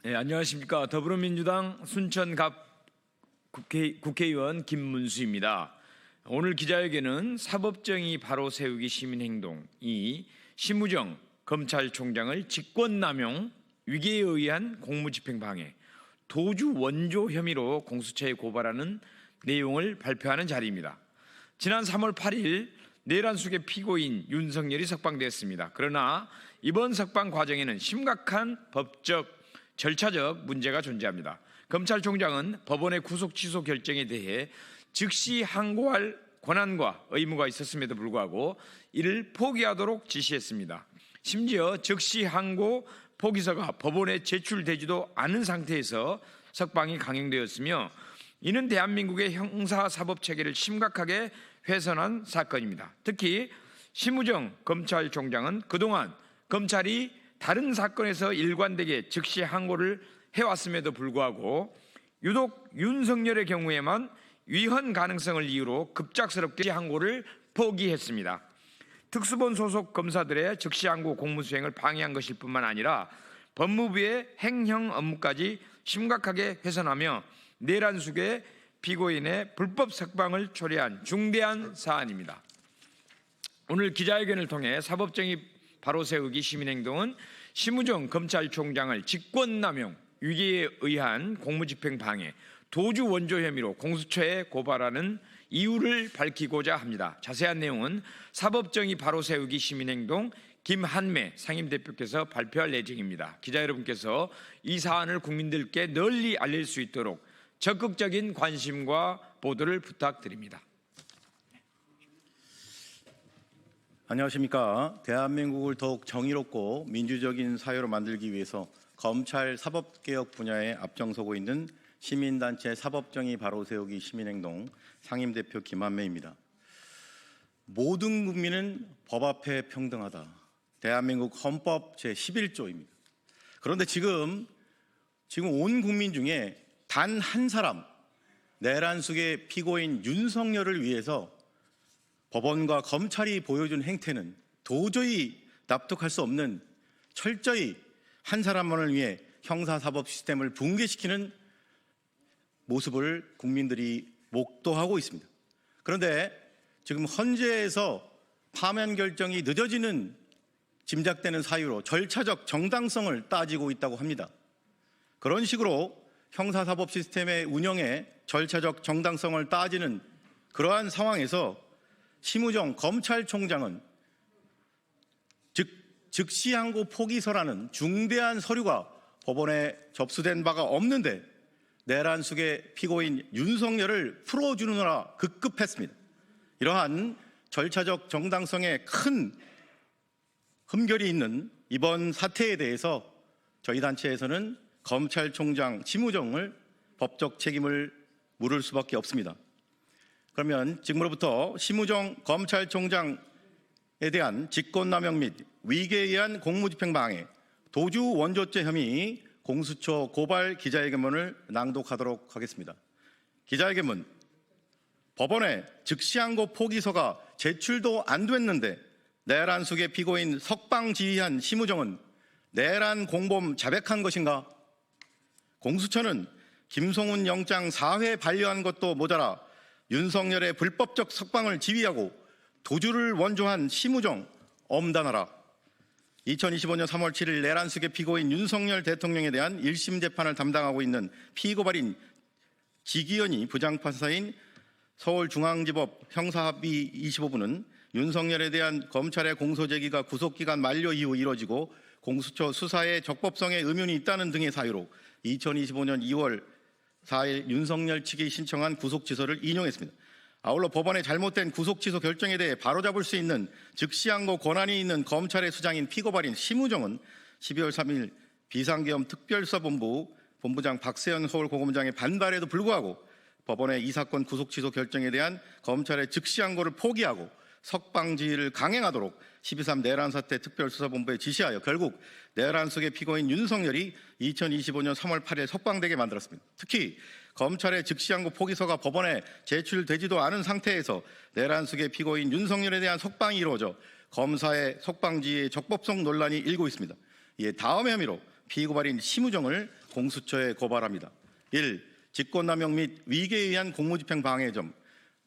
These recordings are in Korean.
네, 안녕하십니까. 더불어민주당 순천갑 국회의원 김문수입니다. 오늘 기자회견은 사법정의 바로 세우기 시민행동이 심우정 검찰총장을 직권남용, 위계에 의한 공무집행방해, 도주 원조 혐의로 공수처에 고발하는 내용을 발표하는 자리입니다. 지난 3월 8일 내란숙의 피고인 윤석열이 석방됐습니다. 그러나 이번 석방 과정에는 심각한 법적, 절차적 문제가 존재합니다. 검찰총장은 법원의 구속 취소 결정에 대해 즉시 항고할 권한과 의무가 있었음에도 불구하고 이를 포기하도록 지시했습니다. 심지어 즉시 항고 포기서가 법원에 제출되지도 않은 상태에서 석방이 강행되었으며 이는 대한민국의 형사사법체계를 심각하게 훼손한 사건입니다. 특히 심우정 검찰총장은 그동안 검찰이 다른 사건에서 일관되게 즉시 항고를 해왔음에도 불구하고 유독 윤석열의 경우에만 위헌 가능성을 이유로 급작스럽게 항고를 포기했습니다. 특수본 소속 검사들의 즉시 항고 공무 수행을 방해한 것일 뿐만 아니라 법무부의 행정 업무까지 심각하게 훼손하며 내란숙의 피고인의 불법 석방을 초래한 중대한 사안입니다. 오늘 기자회견을 통해 사법정의 바로 세우기 시민행동은 심우정 검찰총장을 직권남용, 위계에 의한 공무집행방해, 도주 원조 혐의로 공수처에 고발하는 이유를 밝히고자 합니다. 자세한 내용은 사법정의 바로 세우기 시민행동 김한매 상임대표께서 발표할 예정입니다. 기자 여러분께서 이 사안을 국민들께 널리 알릴 수 있도록 적극적인 관심과 보도를 부탁드립니다. 안녕하십니까. 대한민국을 더욱 정의롭고 민주적인 사회로 만들기 위해서 검찰 사법개혁 분야에 앞장서고 있는 시민단체 사법정의 바로 세우기 시민행동 상임대표 김한매입니다. 모든 국민은 법 앞에 평등하다. 대한민국 헌법 제11조입니다. 그런데 지금 온 국민 중에 단 한 사람, 내란숙의 피고인 윤석열을 위해서 법원과 검찰이 보여준 행태는 도저히 납득할 수 없는, 철저히 한 사람만을 위해 형사사법 시스템을 붕괴시키는 모습을 국민들이 목도하고 있습니다. 그런데 지금 헌재에서 파면 결정이 늦어지는 짐작되는 사유로 절차적 정당성을 따지고 있다고 합니다. 그런 식으로 형사사법 시스템의 운영에 절차적 정당성을 따지는 그러한 상황에서 심우정 검찰총장은 즉시 항고 포기서라는 중대한 서류가 법원에 접수된 바가 없는데 내란숙의 피고인 윤석열을 풀어주느라 급급했습니다. 이러한 절차적 정당성에 큰 흠결이 있는 이번 사태에 대해서 저희 단체에서는 검찰총장 심우정을 법적 책임을 물을 수밖에 없습니다. 그러면 지금으로부터 심우정 검찰총장에 대한 직권남용 및 위계에 의한 공무집행방해, 도주 원조죄 혐의 공수처 고발 기자회견문을 낭독하도록 하겠습니다. 기자회견문. 법원에 즉시항고 포기서가 제출도 안 됐는데 내란숙의 피고인 석방 지휘한 심우정은 내란 공범 자백한 것인가? 공수처는 김성훈 영장 4회 반려한 것도 모자라 윤석열의 불법적 석방을 지휘하고 도주를 원조한 심우정 엄단하라. 2025년 3월 7일 내란숙의 피고인 윤석열 대통령에 대한 1심 재판을 담당하고 있는 피고발인 지기현이 부장판사인 서울중앙지법 형사합의 25부는 윤석열에 대한 검찰의 공소제기가 구속기간 만료 이후 이뤄지고 공수처 수사의 적법성에 의문이 있다는 등의 사유로 2025년 2월 4일 윤석열 측이 신청한 구속취소를 인용했습니다. 아울러 법원의 잘못된 구속취소 결정에 대해 바로잡을 수 있는 즉시항고 권한이 있는 검찰의 수장인 피고발인 심우정은 12월 3일 비상계엄 특별수사본부 본부장 박세현 서울고검장의 반발에도 불구하고 법원의 이 사건 구속취소 결정에 대한 검찰의 즉시항고를 포기하고 석방 지휘를 강행하도록 12.3 내란사태 특별수사본부에 지시하여 결국 내란숙의 피고인 윤석열이 2025년 3월 8일 석방되게 만들었습니다. 특히 검찰의 즉시항고 포기서가 법원에 제출되지도 않은 상태에서 내란숙의 피고인 윤석열에 대한 석방이 이루어져 검사의 석방지휘의 적법성 논란이 일고 있습니다. 이에 다음의 혐의로 피고발인 심우정을 공수처에 고발합니다. 1. 직권남용 및 위계에 의한 공무집행 방해 점.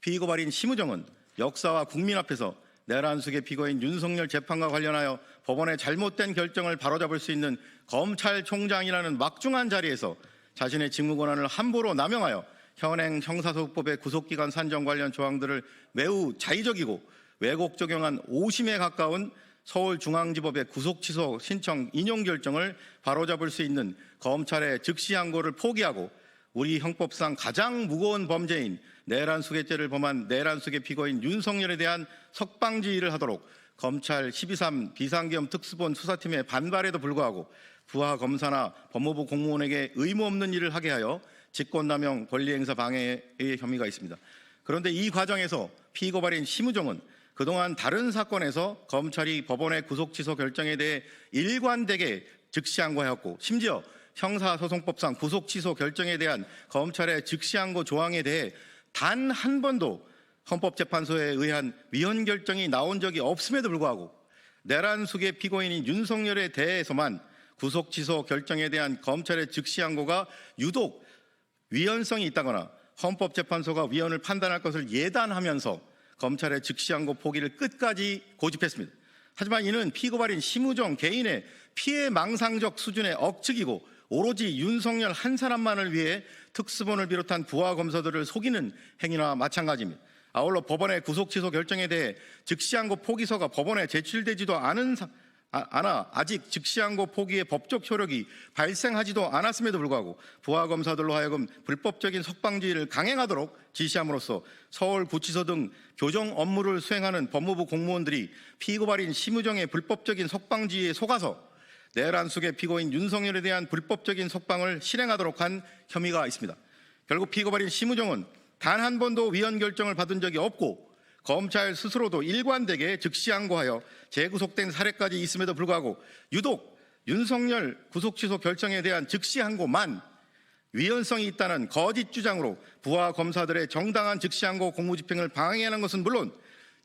피고발인 심우정은 역사와 국민 앞에서 내란숙의 피고인 윤석열 재판과 관련하여 법원의 잘못된 결정을 바로잡을 수 있는 검찰총장이라는 막중한 자리에서 자신의 직무권한을 함부로 남용하여 현행 형사소송법의 구속기간 산정 관련 조항들을 매우 자의적이고 왜곡 적용한 오심에 가까운 서울중앙지법의 구속취소 신청 인용 결정을 바로잡을 수 있는 검찰의 즉시항고를 포기하고 우리 형법상 가장 무거운 범죄인 내란수괴죄를 범한 내란수괴 피고인 윤석열에 대한 석방지휘를 하도록 검찰 12.3 비상계엄 특수본 수사팀의 반발에도 불구하고 부하 검사나 법무부 공무원에게 의무 없는 일을 하게 하여 직권남용 권리행사 방해의 혐의가 있습니다. 그런데 이 과정에서 피고발인 심우정은 그동안 다른 사건에서 검찰이 법원의 구속취소 결정에 대해 일관되게 즉시항고하였고 심지어 형사소송법상 구속취소 결정에 대한 검찰의 즉시항고 조항에 대해 단 한 번도 헌법재판소에 의한 위헌 결정이 나온 적이 없음에도 불구하고 내란숙의 피고인인 윤석열에 대해서만 구속취소 결정에 대한 검찰의 즉시항고가 유독 위헌성이 있다거나 헌법재판소가 위헌을 판단할 것을 예단하면서 검찰의 즉시항고 포기를 끝까지 고집했습니다. 하지만 이는 피고발인 심우정 개인의 피해망상적 수준의 억측이고 오로지 윤석열 한 사람만을 위해 특수본을 비롯한 부하 검사들을 속이는 행위나 마찬가지입니다. 아울러 법원의 구속취소 결정에 대해 즉시항고 포기서가 법원에 제출되지도 않아 아직 즉시항고 포기의 법적 효력이 발생하지도 않았음에도 불구하고 부하 검사들로 하여금 불법적인 석방지휘를 강행하도록 지시함으로써 서울구치소 등 교정 업무를 수행하는 법무부 공무원들이 피고발인 심우정의 불법적인 석방지휘에 속아서 내란숙의 피고인 윤석열에 대한 불법적인 석방을 실행하도록 한 혐의가 있습니다. 결국 피고발인 심우정은 단 한 번도 위헌 결정을 받은 적이 없고 검찰 스스로도 일관되게 즉시항고하여 재구속된 사례까지 있음에도 불구하고 유독 윤석열 구속취소 결정에 대한 즉시항고만 위헌성이 있다는 거짓 주장으로 부하 검사들의 정당한 즉시항고 공무집행을 방해하는 것은 물론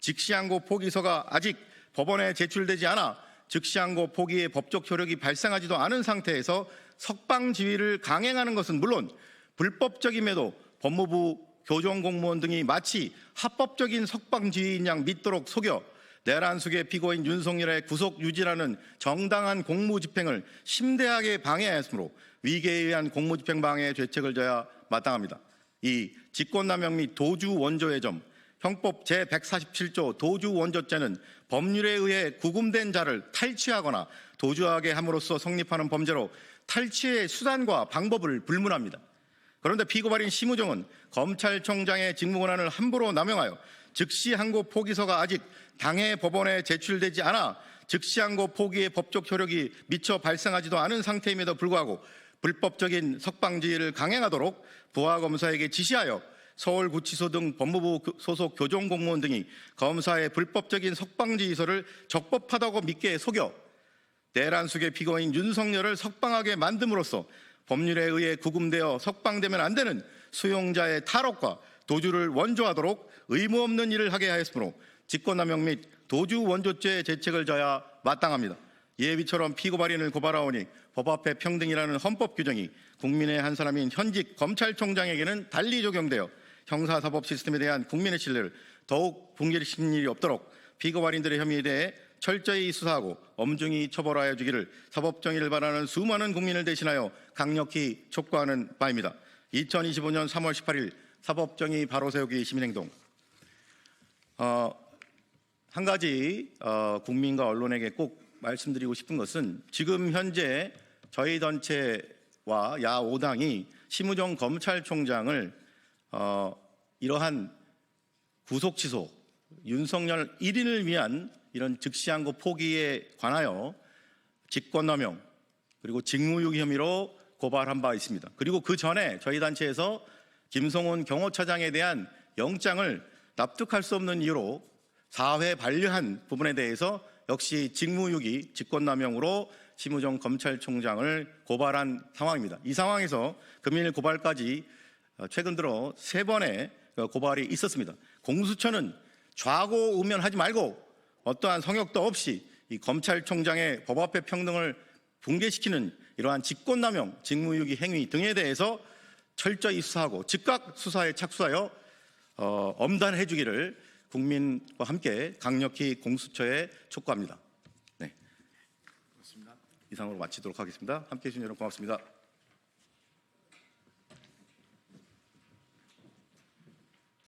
즉시항고 포기서가 아직 법원에 제출되지 않아 즉시항고 포기의 법적 효력이 발생하지도 않은 상태에서 석방지휘를 강행하는 것은 물론 불법적임에도 법무부 교정공무원 등이 마치 합법적인 석방지휘인 양 믿도록 속여 내란숙의 피고인 윤석열의 구속 유지라는 정당한 공무집행을 심대하게 방해하였으므로 위계에 의한 공무집행 방해의 죄책을 져야 마땅합니다. 이 직권남용 및 도주원조의 점, 형법 제147조 도주원조죄는 법률에 의해 구금된 자를 탈취하거나 도주하게 함으로써 성립하는 범죄로 탈취의 수단과 방법을 불문합니다. 그런데 피고발인 심우정은 검찰총장의 직무권한을 함부로 남용하여 즉시항고 포기서가 아직 당해 법원에 제출되지 않아 즉시항고 포기의 법적 효력이 미처 발생하지도 않은 상태임에도 불구하고 불법적인 석방지휘를 강행하도록 부하검사에게 지시하여 서울구치소 등 법무부 소속 교정공무원 등이 검사의 불법적인 석방지휘서를 적법하다고 믿게 속여 내란숙의 피고인 윤석열을 석방하게 만듦으로써 법률에 의해 구금되어 석방되면 안 되는 수용자의 탈옥과 도주를 원조하도록 의무 없는 일을 하게 하였으므로 직권남용 및 도주원조죄의 죄책을 져야 마땅합니다. 예비처럼 피고발인을 고발하오니 법 앞에 평등이라는 헌법 규정이 국민의 한 사람인 현직 검찰총장에게는 달리 적용되어 형사사법 시스템에 대한 국민의 신뢰를 더욱 붕괴시키는 일이 없도록 피고발인들의 혐의에 대해 철저히 수사하고 엄중히 처벌하여 주기를 사법정의를 바라는 수많은 국민을 대신하여 강력히 촉구하는 바입니다. 2025년 3월 18일 사법정의 바로 세우기 시민행동. 한 가지 국민과 언론에게 꼭 말씀드리고 싶은 것은 지금 현재 저희 단체와 야5당이 심우정 검찰총장을 이러한 구속취소 윤석열 1인을 위한 이런 즉시항고 포기에 관하여 직권남용 그리고 직무유기 혐의로 고발한 바 있습니다. 그리고 그 전에 저희 단체에서 김성훈 경호처장에 대한 영장을 납득할 수 없는 이유로 4회 반려한 부분에 대해서 역시 직무유기 직권남용으로 심우정 검찰총장을 고발한 상황입니다. 이 상황에서 금일 고발까지 최근 들어 3번의 고발이 있었습니다. 공수처는 좌고우면하지 말고 어떠한 성역도 없이 이 검찰총장의 법 앞의 평등을 붕괴시키는 이러한 직권남용, 직무유기 행위 등에 대해서 철저히 수사하고 즉각 수사에 착수하여 엄단해 주기를 국민과 함께 강력히 공수처에 촉구합니다. 네, 이상으로 마치도록 하겠습니다. 함께해 주신 여러분 고맙습니다.